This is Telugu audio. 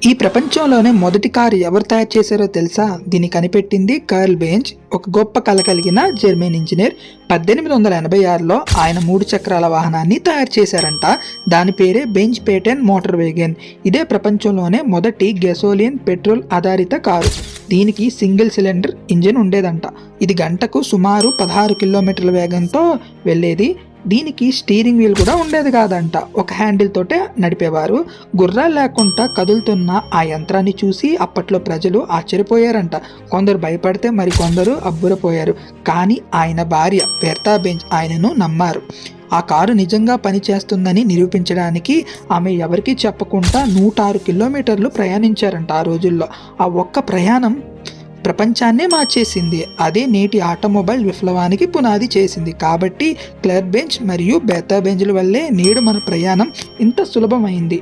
ఈ ప్రపంచంలోనే మొదటి కారు ఎవరు తయారు చేశారో తెలుసా? దీన్ని కనిపెట్టింది కార్ల్ బెంజ్, ఒక గొప్ప కళ కలిగిన జర్మన్ ఇంజనీర్. 1886లో ఆయన 3 చక్రాల వాహనాన్ని తయారు చేశారంట. దాని పేరే బెంజ్ పేటెన్ మోటార్ వేగన్. ఇదే ప్రపంచంలోనే మొదటి గెసోలిన్ పెట్రోల్ ఆధారిత కారు. దీనికి సింగిల్ సిలిండర్ ఇంజిన్ ఉండేదంట. ఇది గంటకు సుమారు 16 కిలోమీటర్ల వేగంతో వెళ్ళేది. దీనికి స్టీరింగ్ వీల్ కూడా ఉండేది కాదంట, ఒక హ్యాండిల్ తోటే నడిపేవారు. గుర్రాలు లేకుండా కదులుతున్న ఆ యంత్రాన్ని చూసి అప్పట్లో ప్రజలు ఆశ్చర్యపోయారంట. కొందరు భయపడితే మరి కొందరు అబ్బురపోయారు. కానీ ఆయన భార్య బెర్తా బెంజ్ ఆయనను నమ్మారు. ఆ కారు నిజంగా పనిచేస్తుందని నిరూపించడానికి ఆమె ఎవరికీ చెప్పకుండా 106 కిలోమీటర్లు ప్రయాణించారంట ఆ రోజుల్లో. ఆ ఒక్క ప్రయాణం ప్రపంచాన్నే మార్చేసింది. అదే నేటి ఆటోమొబైల్ విప్లవానికి పునాది చేసింది. కాబట్టి క్లర్ బెంజ్ మరియు బెర్తా బెంజ్ల వల్లే నేడు మన ప్రయాణం ఇంత సులభమైంది.